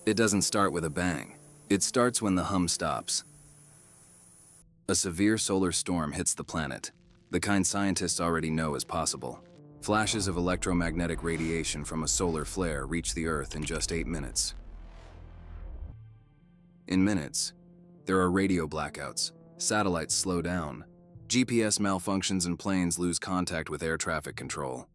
It doesn't start with a bang. It starts when the hum stops. A severe solar storm hits the planet, the kind scientists already know is possible. Flashes of electromagnetic radiation from a solar flare reach the Earth in just 8 minutes. In minutes, there are radio blackouts, satellites slow down, GPS malfunctions and planes lose contact with air traffic control.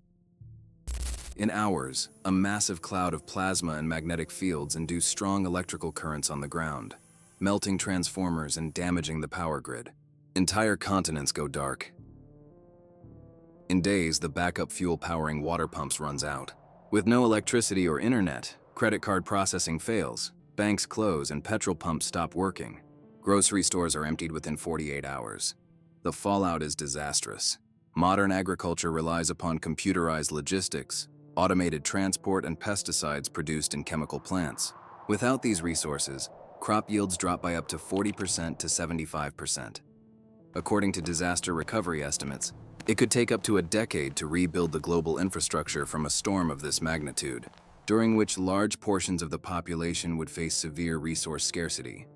In hours, a massive cloud of plasma and magnetic fields induce strong electrical currents on the ground, melting transformers and damaging the power grid. Entire continents go dark. In days, the backup fuel powering water pumps runs out. With no electricity or internet, credit card processing fails, banks close, and petrol pumps stop working. Grocery stores are emptied within 48 hours. The fallout is disastrous. Modern agriculture relies upon computerized logistics, automated transport, and pesticides produced in chemical plants. Without these resources, crop yields drop by up to 40% to 75%. According to disaster recovery estimates, it could take up to a decade to rebuild the global infrastructure from a storm of this magnitude, during which large portions of the population would face severe resource scarcity.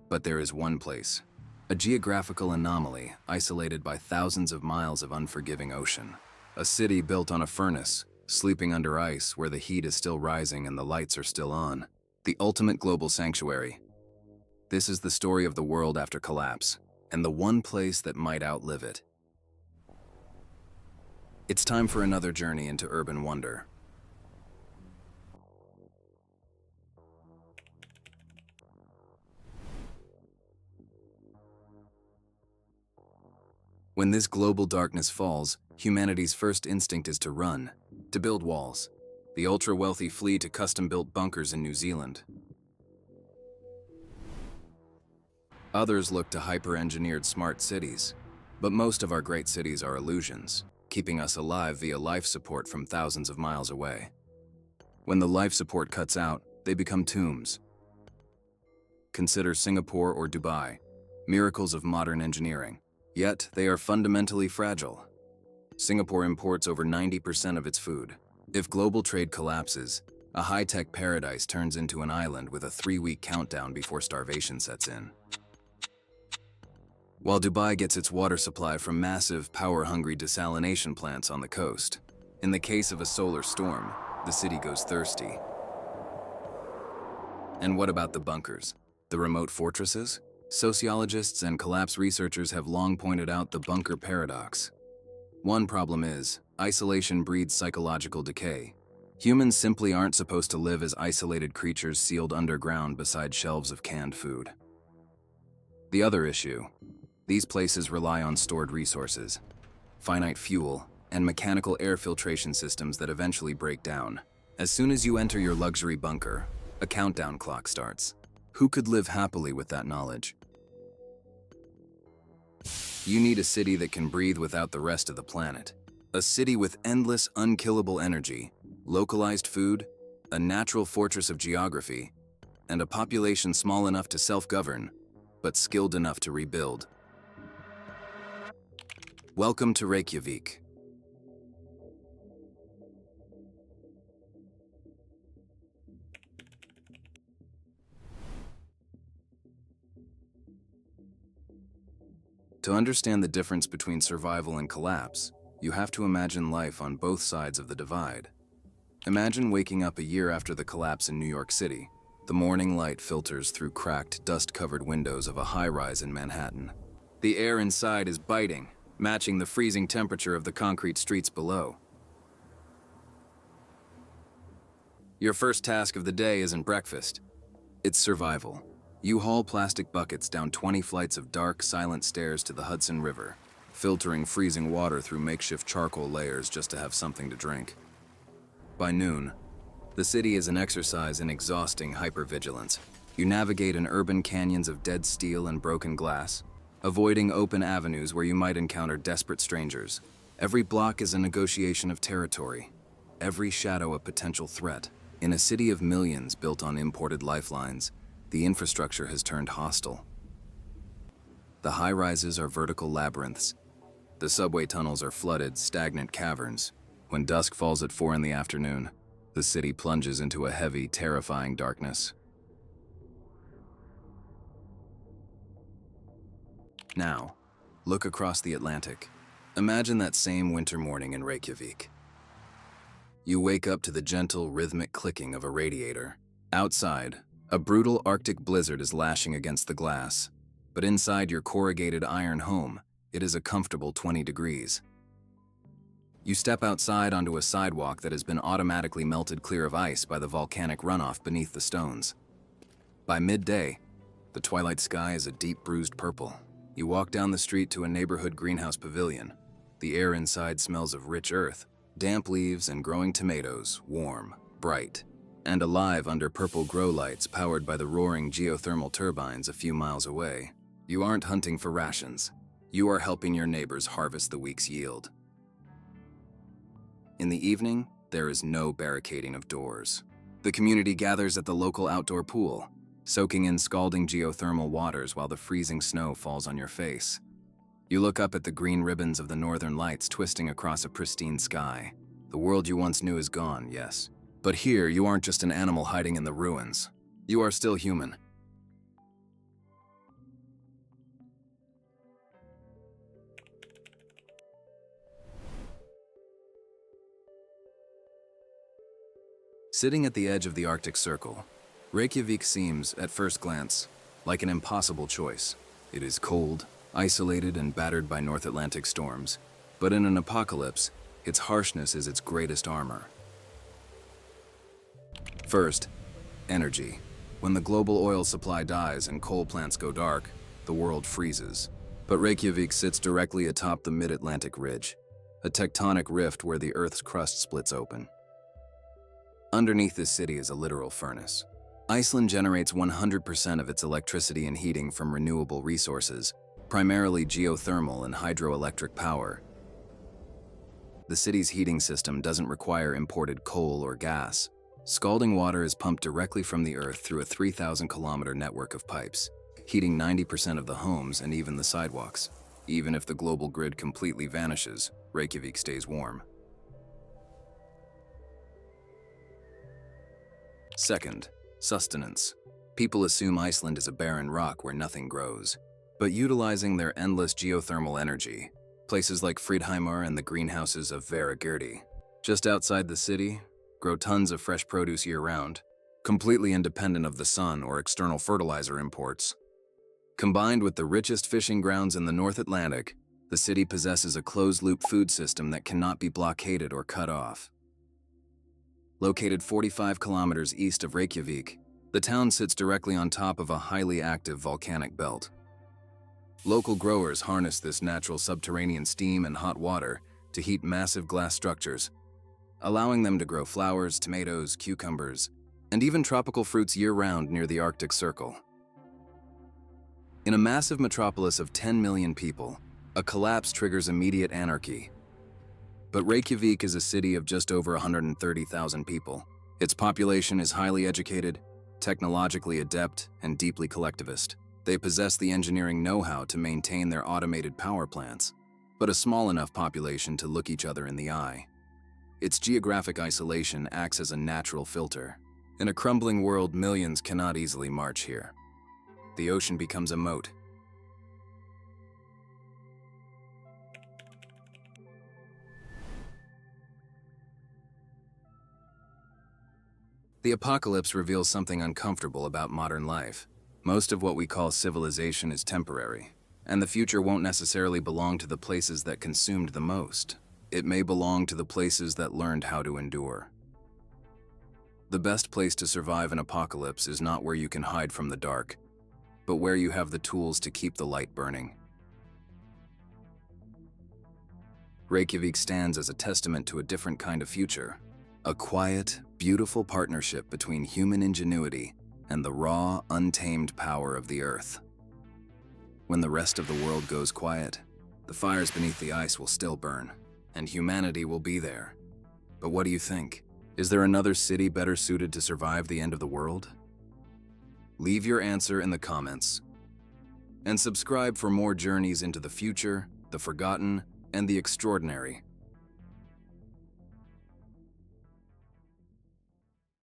But there is one place, a geographical anomaly isolated by thousands of miles of unforgiving ocean. A city built on a furnace, sleeping under ice where the heat is still rising and the lights are still on. The ultimate global sanctuary. This is the story of the world after collapse, and the one place that might outlive it. It's time for another journey into urban wonder. When this global darkness falls, humanity's first instinct is to run, to build walls. The ultra-wealthy flee to custom-built bunkers in New Zealand. Others look to hyper-engineered smart cities, but most of our great cities are illusions, keeping us alive via life support from thousands of miles away. When the life support cuts out, they become tombs. Consider Singapore or Dubai, miracles of modern engineering, yet they are fundamentally fragile. Singapore imports over 90% of its food. If global trade collapses, a high-tech paradise turns into an island with a 3-week countdown before starvation sets in. While Dubai gets its water supply from massive, power-hungry desalination plants on the coast, in the case of a solar storm, the city goes thirsty. And what about the bunkers? The remote fortresses? Sociologists and collapse researchers have long pointed out the bunker paradox. One problem is, isolation breeds psychological decay. Humans simply aren't supposed to live as isolated creatures sealed underground beside shelves of canned food. The other issue, these places rely on stored resources, finite fuel, and mechanical air filtration systems that eventually break down. As soon as you enter your luxury bunker, a countdown clock starts. Who could live happily with that knowledge? You need a city that can breathe without the rest of the planet. A city with endless, unkillable energy, localized food, a natural fortress of geography, and a population small enough to self-govern, but skilled enough to rebuild. Welcome to Reykjavik. To understand the difference between survival and collapse, you have to imagine life on both sides of the divide. Imagine waking up a year after the collapse in New York City. The morning light filters through cracked, dust-covered windows of a high-rise in Manhattan. The air inside is biting, matching the freezing temperature of the concrete streets below. Your first task of the day isn't breakfast. It's survival. You haul plastic buckets down 20 flights of dark, silent stairs to the Hudson River, filtering freezing water through makeshift charcoal layers just to have something to drink. By noon, the city is an exercise in exhausting hypervigilance. You navigate in urban canyons of dead steel and broken glass, avoiding open avenues where you might encounter desperate strangers. Every block is a negotiation of territory, every shadow a potential threat. In a city of millions built on imported lifelines, the infrastructure has turned hostile. The high-rises are vertical labyrinths. The subway tunnels are flooded, stagnant caverns. When dusk falls at 4 in the afternoon, the city plunges into a heavy, terrifying darkness. Now, look across the Atlantic. Imagine that same winter morning in Reykjavik. You wake up to the gentle, rhythmic clicking of a radiator. Outside, a brutal Arctic blizzard is lashing against the glass, but inside your corrugated iron home, it is a comfortable 20 degrees. You step outside onto a sidewalk that has been automatically melted clear of ice by the volcanic runoff beneath the stones. By midday, the twilight sky is a deep bruised purple. You walk down the street to a neighborhood greenhouse pavilion. The air inside smells of rich earth, damp leaves and growing tomatoes, warm, bright, and alive under purple grow lights powered by the roaring geothermal turbines a few miles away. You aren't hunting for rations. You are helping your neighbors harvest the week's yield. In the evening, there is no barricading of doors. The community gathers at the local outdoor pool, soaking in scalding geothermal waters while the freezing snow falls on your face. You look up at the green ribbons of the northern lights twisting across a pristine sky. The world you once knew is gone, yes. But here, you aren't just an animal hiding in the ruins. You are still human. Sitting at the edge of the Arctic Circle, Reykjavik seems, at first glance, like an impossible choice. It is cold, isolated, and battered by North Atlantic storms, but in an apocalypse, its harshness is its greatest armor. First, energy. When the global oil supply dies and coal plants go dark, the world freezes. But Reykjavik sits directly atop the mid-Atlantic ridge, a tectonic rift where the Earth's crust splits open. Underneath this city is a literal furnace. Iceland generates 100% of its electricity and heating from renewable resources, primarily geothermal and hydroelectric power. The city's heating system doesn't require imported coal or gas. Scalding water is pumped directly from the earth through a 3,000-kilometer network of pipes, heating 90% of the homes and even the sidewalks. Even if the global grid completely vanishes, Reykjavik stays warm. Second, sustenance. People assume Iceland is a barren rock where nothing grows. But utilizing their endless geothermal energy, places like Fridheimar and the greenhouses of Hveragirdi, just outside the city, grow tons of fresh produce year-round, completely independent of the sun or external fertilizer imports. Combined with the richest fishing grounds in the North Atlantic, the city possesses a closed-loop food system that cannot be blockaded or cut off. Located 45 kilometers east of Reykjavik, the town sits directly on top of a highly active volcanic belt. Local growers harness this natural subterranean steam and hot water to heat massive glass structures, allowing them to grow flowers, tomatoes, cucumbers, and even tropical fruits year-round near the Arctic Circle. In a massive metropolis of 10 million people, a collapse triggers immediate anarchy. But Reykjavik is a city of just over 130,000 people. Its population is highly educated, technologically adept, and deeply collectivist. They possess the engineering know-how to maintain their automated power plants, but a small enough population to look each other in the eye. Its geographic isolation acts as a natural filter. In a crumbling world, millions cannot easily march here. The ocean becomes a moat. The apocalypse reveals something uncomfortable about modern life. Most of what we call civilization is temporary, and the future won't necessarily belong to the places that consumed the most. It may belong to the places that learned how to endure. The best place to survive an apocalypse is not where you can hide from the dark, but where you have the tools to keep the light burning. Reykjavik stands as a testament to a different kind of future, a quiet, beautiful partnership between human ingenuity and the raw, untamed power of the earth. When the rest of the world goes quiet, the fires beneath the ice will still burn, and humanity will be there. But what do you think? Is there another city better suited to survive the end of the world? Leave your answer in the comments. And subscribe for more journeys into the future, the forgotten, and the extraordinary.